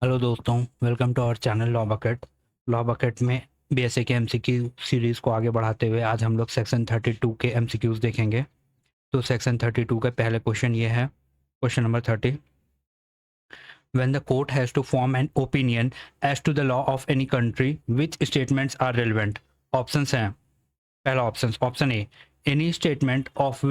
Hello दोस्तों, welcome to our channel law bucket. Law bucket में BSA के MCQ series को आगे बढ़ाते हुए आज हम लोग सेक्शन 32 के एमसीक्यूज़ देखेंगे। तो सेक्शन 32 का पहला क्वेश्चन ये है, question number 30। When the court has to form an opinion as to the law of any country which statements are relevant. Options हैं। पहला option a, any statement of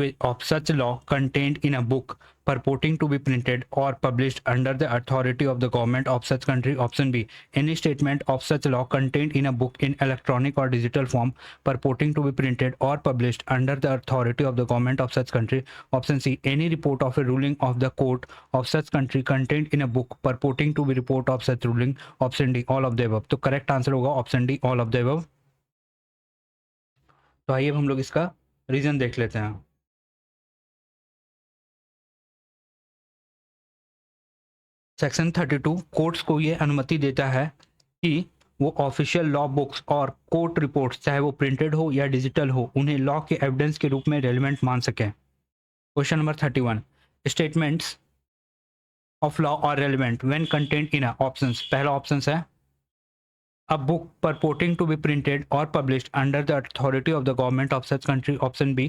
such law contained in a book purporting to be printed or published under the authority of the government of such country. Option B, any statement of such law contained in a book in electronic or digital form purporting to be printed or published under the authority of the government of such country. Option C, any report of a ruling of the court of such country contained in a book purporting to be report of such ruling. Option D, all of the above. तो correct answer होगा option D, all of the above। तो आइए अब हम लोग इसका reason देख लेते हैं। सेक्शन 32 कोर्ट्स को ये अनुमति देता है कि वो ऑफिशियल लॉ बुक्स और कोर्ट रिपोर्ट्स, चाहे वो प्रिंटेड हो या डिजिटल हो, उन्हें लॉ के एविडेंस के रूप में रेलिवेंट मान सकें। Question number 31, statements of law are relevant when content in options. पहला ऑप्शन है a book purporting to be printed or published under the authority of the government of such country. Option B,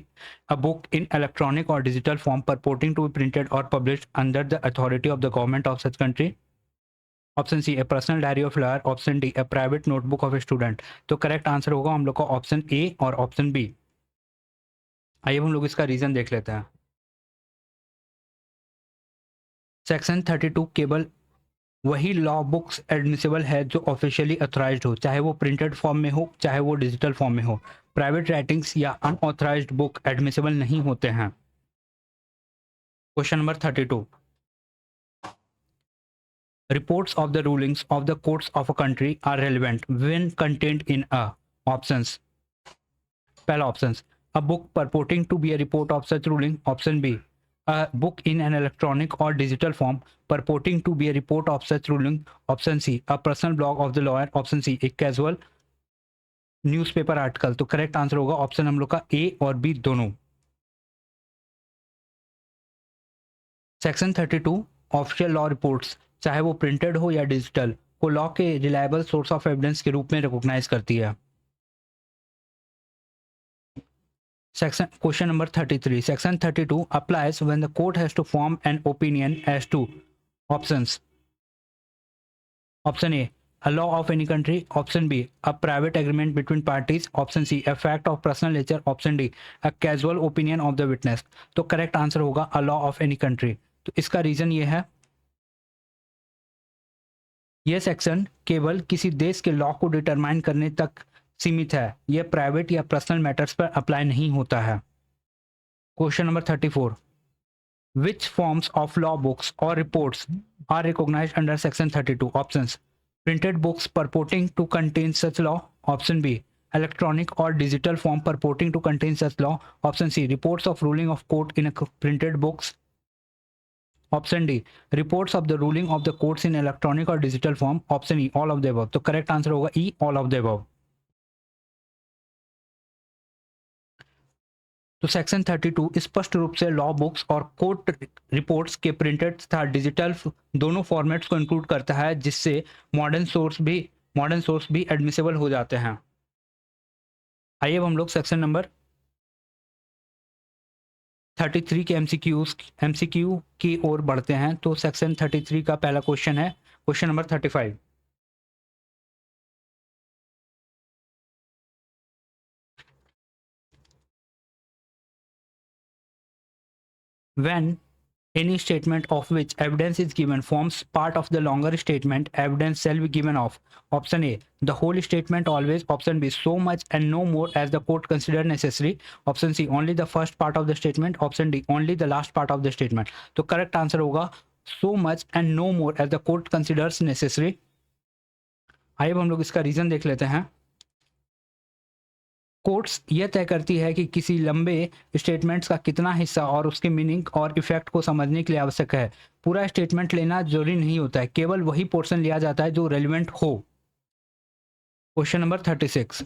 a book in electronic or digital form purporting to be printed or published under the authority of the government of such country. Option C, a personal diary of lawyer. Option D, a private notebook of a student. तो correct answer होगा हम लोग का option A और option B. आइए हम लोग इसका रीजन देख लेते हैं। सेक्शन 32 केवल वही लॉ बुक्स एडमिसिबल है जो ऑफिशियली अथॉराइज्ड हो, चाहे वो प्रिंटेड फॉर्म में हो चाहे वो डिजिटल फॉर्म में हो। प्राइवेट राइटिंग्स या अनऑथराइज्ड बुक एडमिसिबल नहीं होते हैं। Question number 32, reports of the rulings of the courts of a country are relevant when content in a. Options. पहला option, a book purporting to be a report of such ruling. Option B, a book in an electronic or digital form purporting to be a report of such ruling. Option C, a personal blog of the lawyer. Option C, a casual newspaper article. तो correct answer होगा option हम लोग का ए और B दोनों। Section 32 official law reports, चाहे वो printed हो या डिजिटल, को लॉ के रिलायबल सोर्स ऑफ एविडेंस के रूप में रिकॉग्नाइज करती है। Section question number 33. Section 32 applies when the court has to form an opinion as to options. Option A, a law of any country. Option B, a private agreement between parties. Option C, a fact of personal nature. Option D, a casual opinion of the witness. तो correct answer होगा a law of any country। तो इसका reason ये है, यह section केवल किसी देश के लॉ को डिटरमाइन करने तक सीमित है, यह प्राइवेट या पर्सनल मैटर्स पर अप्लाई नहीं होता है। Question number 34, which forms of law books or reports are recognized under section 32? Options, printed books purporting to contain such law. Option B, electronic or digital form purporting to contain such law. Option C, reports of ruling of court in printed books. Option D, reports of the ruling of the courts in electronic or digital form. Option E, all of the above। तो correct answer होगा ई, all of the above। तो section 32 स्पष्ट रूप से law books और court reports के printed तथा digital दोनों फॉर्मेट्स को इंक्लूड करता है, जिससे मॉडर्न सोर्स भी एडमिसिबल हो जाते हैं। आइए अब हम लोग सेक्शन नंबर 33 के एमसीक्यू की ओर बढ़ते हैं। तो सेक्शन 33 का पहला क्वेश्चन है, question number 35। When any statement of which evidence is given forms part of the longer statement, evidence shall be given of. Option A, the whole statement always. Option B, so much and no more as the court consider necessary. Option C, only the first part of the statement. Option D, only the last part of the statement. तो correct answer होगा so much and no more as the court considers necessary। आइए अब हम लोग इसका reason देख लेते हैं। कोर्ट्स यह तय करती है कि किसी लंबे स्टेटमेंट्स का कितना हिस्सा और उसके मीनिंग और इफेक्ट को समझने के लिए आवश्यक है। पूरा स्टेटमेंट लेना जरूरी नहीं होता है, केवल वही पोर्शन लिया जाता है जो रेलिवेंट हो। Question number 36,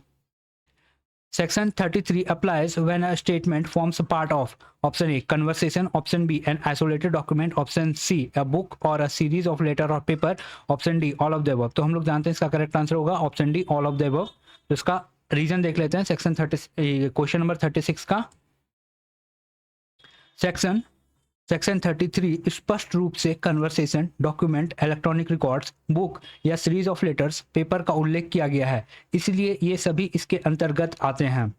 Section 33 applies when a statement forms a part of option A conversation, option B an isolated document, option C a book or a series of letter or paper, option D all of the above। तो हम लोग जानते हैं इसका correct answer होगा option D all of the above. तो इसका reason देख लेते हैं सेक्शन 30 क्वेश्चन नंबर 36 का। सेक्शन 33 स्पष्ट रूप से conversation, document, electronic records, book या सीरीज ऑफ लेटर्स, पेपर का उल्लेख किया गया है, इसलिए ये सभी इसके अंतर्गत आते हैं।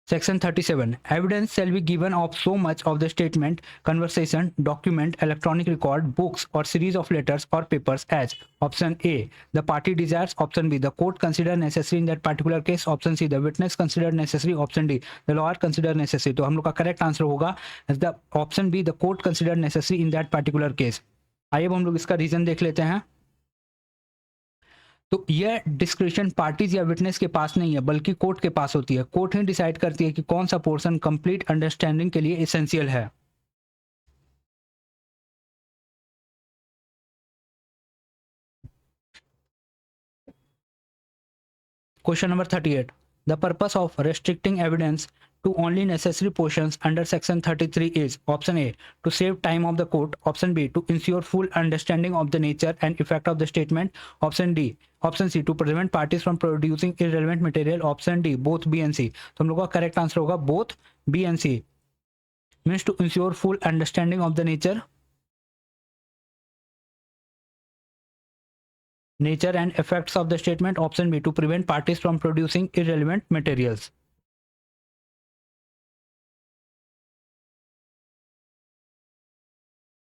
Section 37 evidence shall be given of so much of the statement, conversation, document, electronic record, books or series of letters or papers as option A the party desires, option B the court consider necessary in that particular case, option C the witness consider necessary, option D the lawyer consider necessary। तो हम लोग का correct answer होगा the option be the court consider necessary in that particular case. आइए अब हम लोग इसका रीजन देख लेते हैं। तो यह डिस्क्रिप्शन पार्टीज या विटनेस के पास नहीं है बल्कि कोर्ट के पास होती है। कोर्ट ही डिसाइड करती है कि कौन सा पोर्शन कंप्लीट अंडरस्टैंडिंग के लिए एसेंशियल है। Question number 38 the purpose of restricting evidence to only necessary portions under section 33 is option A to save time of the court, option B to ensure full understanding of the nature and effect of the statement, option C to prevent parties from producing irrelevant material, option D both B and C। तो हम लोग का correct answer होगा both B and C means to ensure full understanding of the nature and effects of the statement, option B to prevent parties from producing irrelevant materials।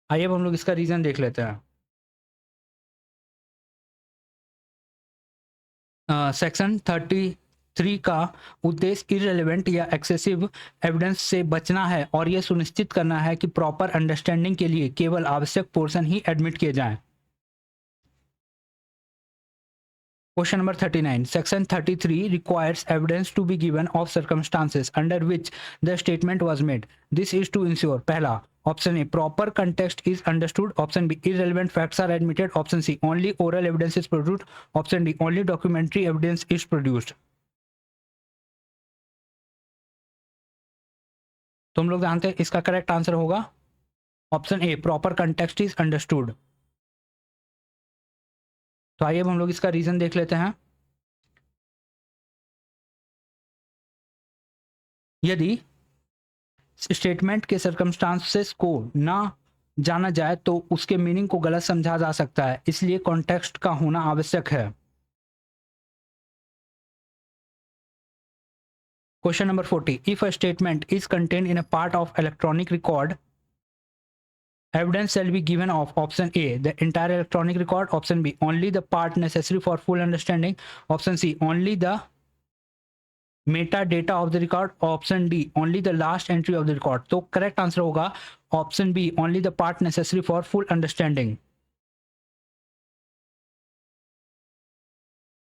आइए अब हम लोग इसका रीजन देख लेते हैं। सेक्शन 33 का उद्देश्य इररिलेवेंट या एक्सेसिव एविडेंस से बचना है और यह सुनिश्चित करना है कि प्रॉपर अंडरस्टैंडिंग के लिए केवल आवश्यक पोर्शन ही एडमिट किए जाएं। Question number 39 section 33 requires evidence to be given of circumstances under which the statement was made, this is to ensure पहला option a proper context is understood, option b irrelevant facts are admitted, option c only oral evidence is produced, option d only documentary evidence is produced. तो हम लोग जानते हैं इसका correct answer होगा option a proper context is understood. तो आइए अब हम लोग इसका रीजन देख लेते हैं। यदि स्टेटमेंट के सर्कमस्टांसेस को ना जाना जाए तो उसके मीनिंग को गलत समझा जा सकता है, इसलिए कॉन्टेक्स्ट का होना आवश्यक है। Question number 40 if a statement is contained in a part of electronic record, evidence shall be given of option A the entire electronic record, option B only the part necessary for full understanding, option C only the metadata of the record, option D only the last entry of the record। तो correct answer होगा option b only the part necessary for full understanding.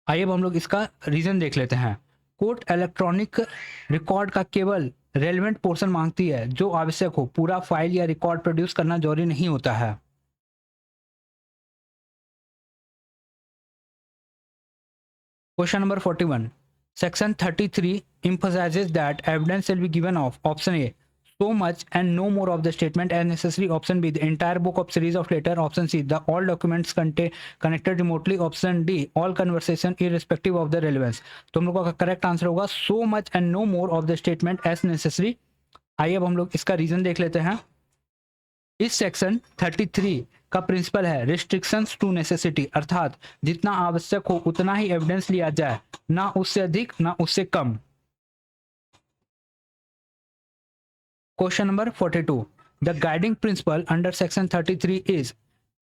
आइए अब हम लोग इसका reason देख लेते हैं। कोर्ट इलेक्ट्रॉनिक रिकॉर्ड का केवल रेलेवेंट पोर्शन मांगती है जो आवश्यक हो, पूरा फाइल या रिकॉर्ड प्रोड्यूस करना जरूरी नहीं होता है। Question number 41 section 33 emphasizes that evidence shall be given of option A so much and no more of the statement as necessary, option B the entire book of series of letter, option C the all documents connected remotely, option D all conversation irrespective of the relevance। तो हम लोगों का correct answer होगा so much and no more of the statement as necessary। आइए अब हम लोग इसका रीजन देख लेते हैं। इस सेक्शन 33 का प्रिंसिपल है रिस्ट्रिक्शंस टू नेसेसिटी, अर्थात जितना आवश्यक हो उतना ही एविडेंस लिया जाए, ना उससे अधिक ना उससे कम। Question number 42 the guiding principle under section 33 is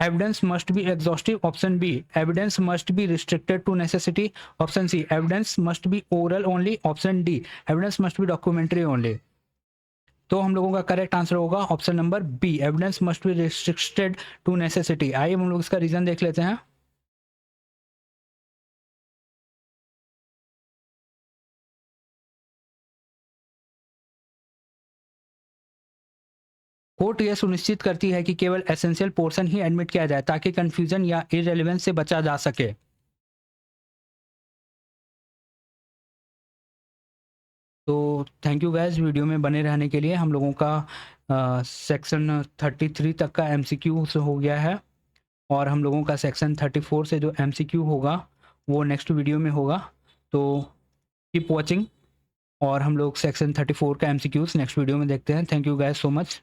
evidence must be exhaustive, option B evidence must be restricted to necessity, option C evidence must be oral only, option D evidence must be documentary only। तो हम लोगों का correct answer होगा option number b evidence must be restricted to necessity. आइए हम लोग इसका reason देख लेते हैं। कोर्ट यह सुनिश्चित करती है कि केवल एसेंशियल पोर्शन ही एडमिट किया जाए ताकि कंफ्यूजन या इररिलेवेंस से बचा जा सके। तो थैंक यू गैस वीडियो में बने रहने के लिए। हम लोगों का सेक्शन 33 तक का एमसीक्यू से हो गया है और हम लोगों का सेक्शन 34 से जो एमसीक्यू होगा वो नेक्स्ट वीडियो में होगा। तो कीप वॉचिंग और हम लोग सेक्शन 34 का एमसीक्यूज नेक्स्ट वीडियो में देखते हैं। Thank you gas so much.